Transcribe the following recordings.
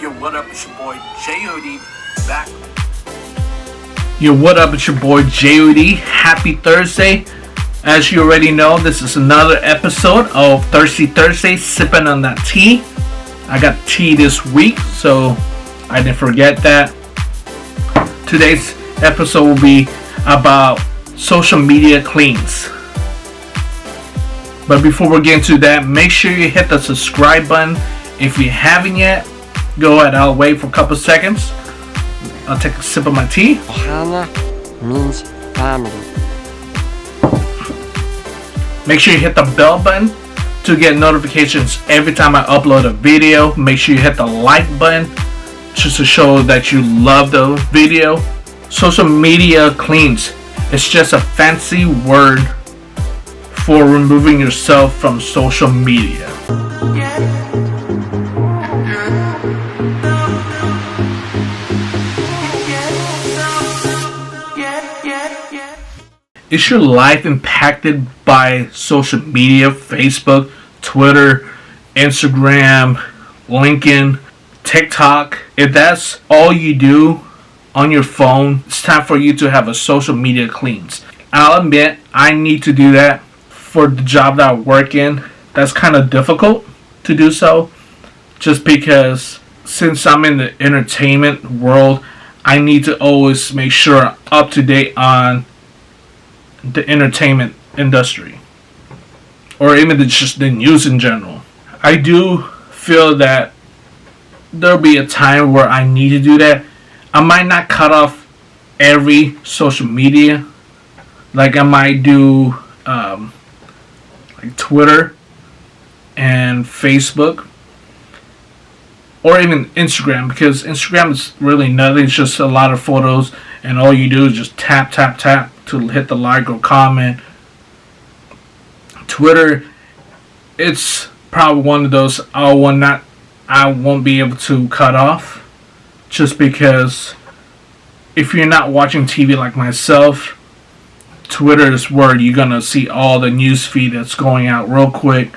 Yo, what up? It's your boy j.o.d. back. Yo, what up? It's your boy j.o.d. Happy Thursday. As you already know, this is another episode of Thirsty Thursday, sipping on that tea. I got tea this week, so I didn't forget that. Today's episode will be about social media cleans. But before we get into that, make sure you hit the subscribe button. If you haven't yet, go ahead. I'll wait for a couple seconds. I'll take a sip of my tea. Ohana means family. Make sure you hit the bell button to get notifications every time I upload a video. Make sure you hit the like button just to show that you love the video. Social media cleans. It's just a fancy word for removing yourself from social media. Is your life impacted by social media, Facebook, Twitter, Instagram, LinkedIn, TikTok? If that's all you do on your phone, it's time for you to have a social media cleanse. I'll admit, I need to do that for the job that I work in. That's kind of difficult to do so, just because since I'm in the entertainment world, I need to always make sure I'm up to date on the entertainment industry, or even just the news in general. I do feel that there'll be a time where I need to do that. I might not cut off every social media, like I might do like Twitter and Facebook, or even Instagram, because Instagram is really nothing. It's just a lot of photos, and all you do is just tap to hit the like or comment. Twitter, it's probably one of those I won't be able to cut off, just because if you're not watching TV like myself, Twitter is where you're gonna see all the news feed that's going out real quick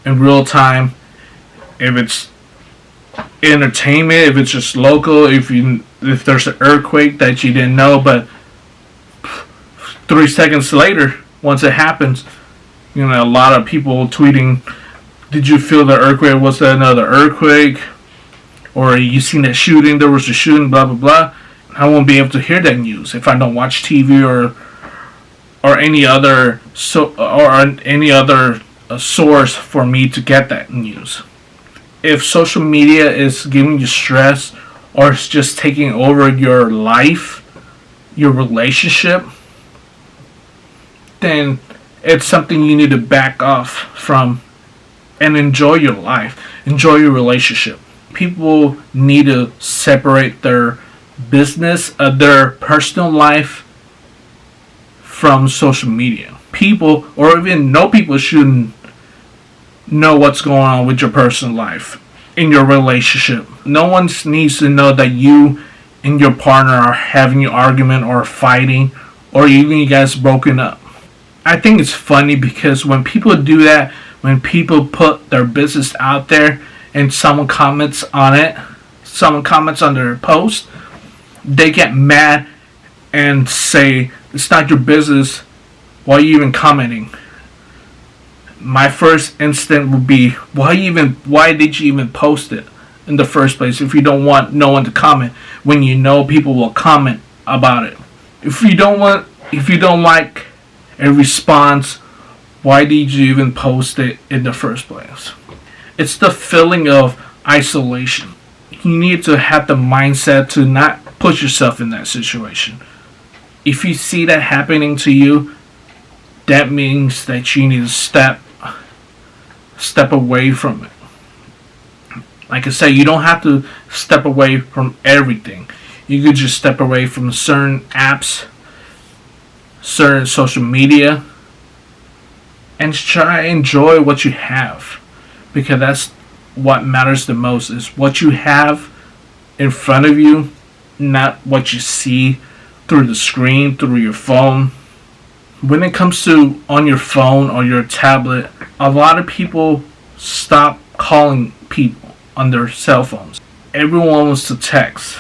in real time. If it's entertainment, if it's just local, if there's an earthquake that you didn't know, but 3 seconds later, once it happens, a lot of people tweeting, "Did you feel the earthquake? Was there another earthquake? Or you seen that shooting? There was a shooting, blah blah blah." I won't be able to hear that news if I don't watch TV or any other source for me to get that news. If social media is giving you stress, or it's just taking over your life, your relationship, then it's something you need to back off from and enjoy your life, enjoy your relationship. People need to separate their business, their personal life from social media. People, or even no people, shouldn't know what's going on with your personal life, in your relationship. No one needs to know that you and your partner are having an argument or fighting, or even you guys broken up. I think it's funny because when people do that, when people put their business out there and someone comments on it, someone comments on their post, they get mad and say, "It's not your business. Why are you even commenting?" My first instinct would be, why did you even post it in the first place if you don't want no one to comment, when you know people will comment about it? If you don't like a response, why did you even post it in the first place? It's the feeling of isolation. You need to have the mindset to not put yourself in that situation. If you see that happening to you, that means that you need to step away from it. Like I say, you don't have to step away from everything. You could just step away from certain apps, certain social media, and try and enjoy what you have, because that's what matters the most, is what you have in front of you, not what you see through the screen, through your phone. When it comes to on your phone or your tablet, a lot of people stop calling people on their cell phones. everyone wants to text.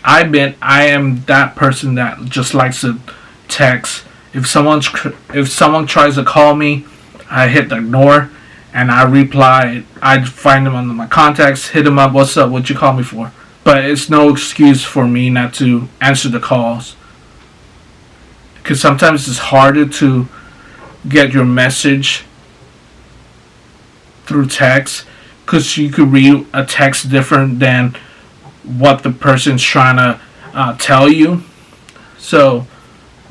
I am that person that just likes to text. If someone tries to call me, I hit the ignore and I reply. I find them on my contacts, hit them up. What's up? What you call me for? But it's no excuse for me not to answer the calls. Because sometimes it's harder to get your message through text. Because you could read a text different than what the person's trying to tell you. So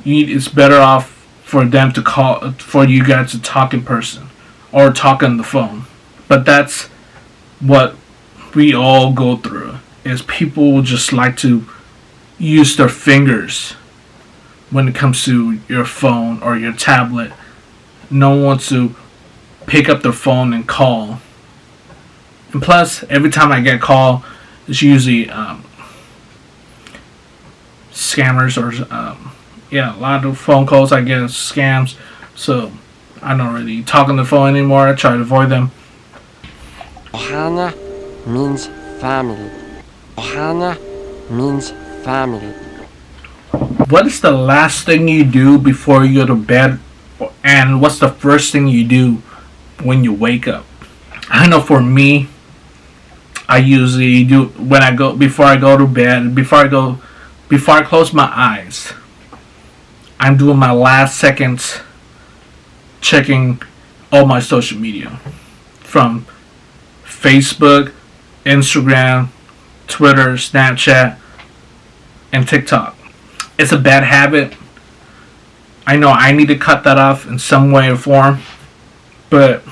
it's better off for them to call, for you guys to talk in person or talk on the phone. But that's what we all go through, is people just like to use their fingers when it comes to your phone or your tablet. No one wants to pick up their phone and call. And plus, every time I get a call, it's usually scammers or a lot of phone calls I get scams. So I don't really talk on the phone anymore. I try to avoid them. Ohana means family. Ohana means family. What is the last thing you do before you go to bed? And what's the first thing you do when you wake up? I know for me, I usually do before I go to bed, before I close my eyes, I'm doing my last seconds checking all my social media, from Facebook, Instagram, Twitter, Snapchat, and TikTok. It's a bad habit. I know I need to cut that off in some way or form, but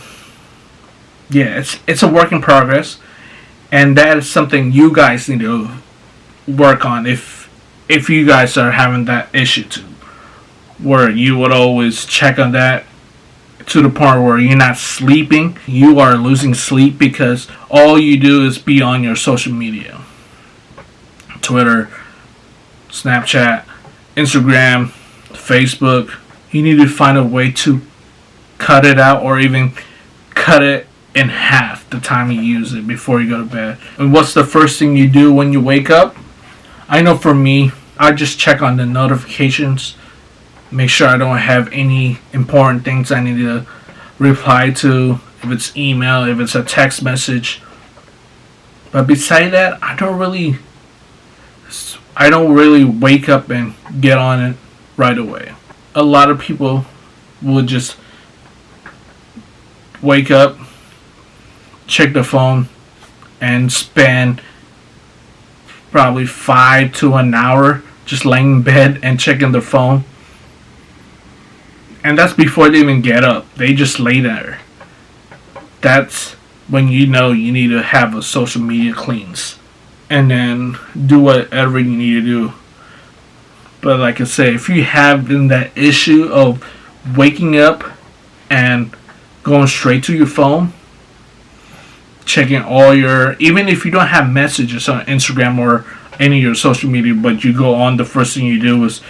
yeah, it's a work in progress, and that is something you guys need to work on if you guys are having that issue too, where you would always check on that to the point where you're not sleeping. You are losing sleep because all you do is be on your social media. Twitter, Snapchat, Instagram, Facebook. You need to find a way to cut it out, or even cut it in half the time you use it before you go to bed. And what's the first thing you do when you wake up? I know for me, I just check on the notifications, make sure I don't have any important things I need to reply to, if it's email, if it's a text message. But beside that, I don't really wake up and get on it right away. A lot of people will just wake up, check the phone, and spend probably 5 to an hour just laying in bed and checking their phone. And that's before they even get up. They just lay there. That's when you know you need to have a social media cleanse. And then do whatever you need to do. But like I say, if you have that issue of waking up and going straight to your phone, checking all even if you don't have messages on Instagram or any of your social media, but you go on, the first thing you do is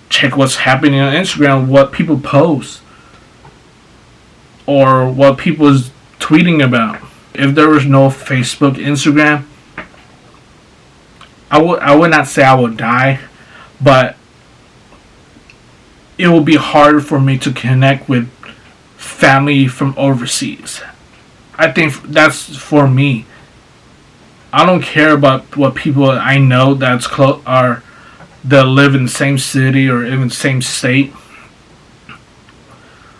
check what's happening on Instagram, what people post, or what people is tweeting about. If there was no Facebook, Instagram, I would not say I would die, but it will be harder for me to connect with family from overseas. I think that's for me. I don't care about what people I know that live in the same city or even the same state.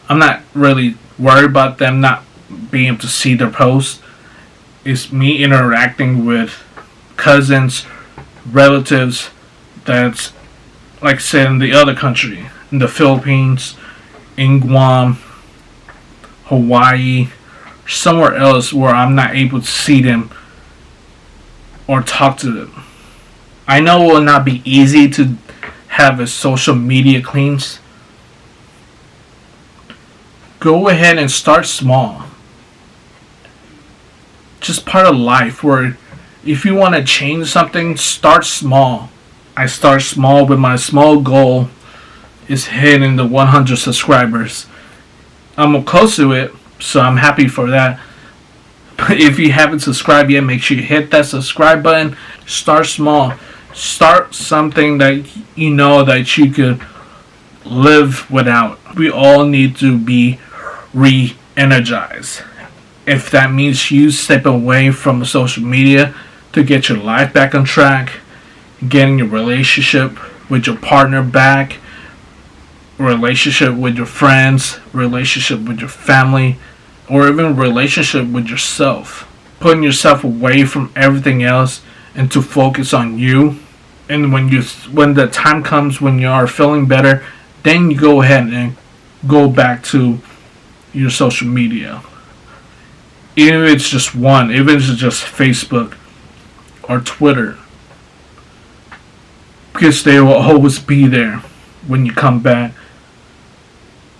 I'm not really worried about them not being able to see their posts. It's me interacting with cousins, relatives that's, like I said, in the other country, in the Philippines, in Guam, Hawaii, somewhere else where I'm not able to see them or talk to them. I know it will not be easy to have a social media cleanse. Go ahead and start small. Just part of life, where if you want to change something, start small. I start small, with my small goal is hitting the 100 subscribers. I'm close to it, so I'm happy for that. If you haven't subscribed yet, make sure you hit that subscribe button. Start small. Start something that you know that you could live without. We all need to be re-energized. If that means you step away from social media to get your life back on track, getting your relationship with your partner back, relationship with your friends, relationship with your family, or even relationship with yourself. Putting yourself away from everything else and to focus on you. And when the time comes when you are feeling better, then you go ahead and go back to your social media. Even if it's just one, even if it's just Facebook or Twitter. Because they will always be there when you come back.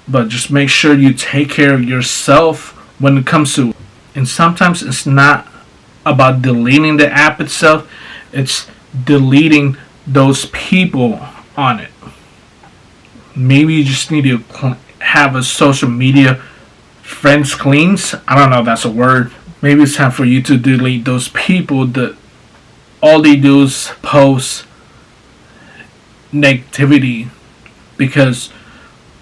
But just make sure you take care of yourself when it comes to it. And sometimes it's not about deleting the app itself, it's deleting those people on it. Maybe you just need to have a social media friends cleans. I don't know if that's a word. Maybe it's time for you to delete those people that all they do is post negativity. Because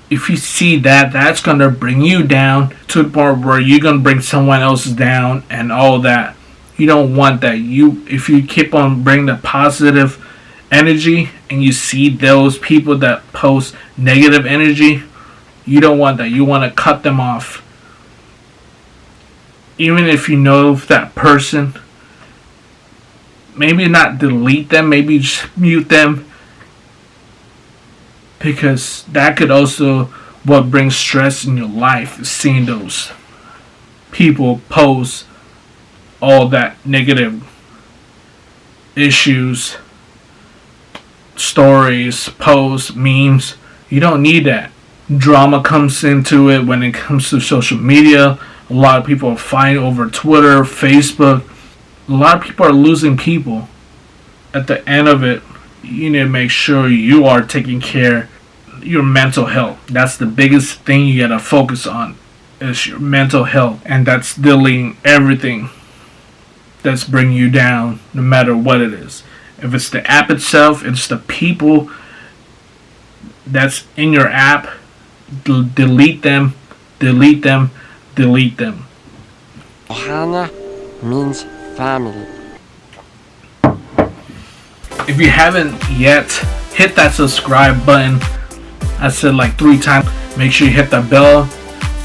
if you see that, that's going to bring you down to the point where you're going to bring someone else down and all that. You don't want that. If you keep on bringing the positive energy and you see those people that post negative energy, you don't want that. You want to cut them off. Even if you know that person, maybe not delete them, maybe just mute them. Because that could also what brings stress in your life, is seeing those people post all that negative issues, stories, posts, memes. You don't need that. Drama comes into it when it comes to social media. A lot of people are fighting over Twitter, Facebook. A lot of people are losing people. At the end of it, you need to make sure you are taking care of your mental health. That's the biggest thing you gotta focus on, is your mental health. And that's deleting everything that's bringing you down, no matter what it is. If it's the app itself, it's the people that's in your app, delete them, delete them, delete them. Ohana means family. If you haven't yet, hit that subscribe button. I said like 3 times. Make sure you hit that bell.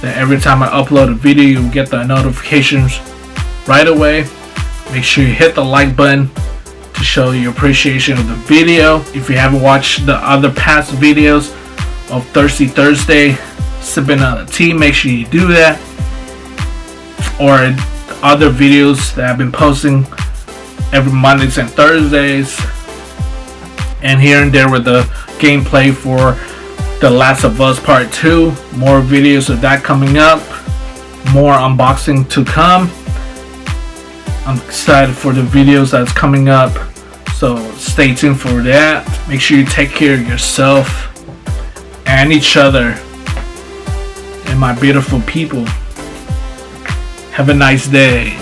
Then every time I upload a video, you'll get the notifications right away. Make sure you hit the like button to show your appreciation of the video. If you haven't watched the other past videos of Thirsty Thursday, sipping on a tea, make sure you do that. Or other videos that I've been posting every Mondays and Thursdays. And here and there with the gameplay for The Last of Us Part 2. More videos of that coming up. More unboxing to come. I'm excited for the videos that's coming up. So stay tuned for that. Make sure you take care of yourself and each other. And my beautiful people. Have a nice day.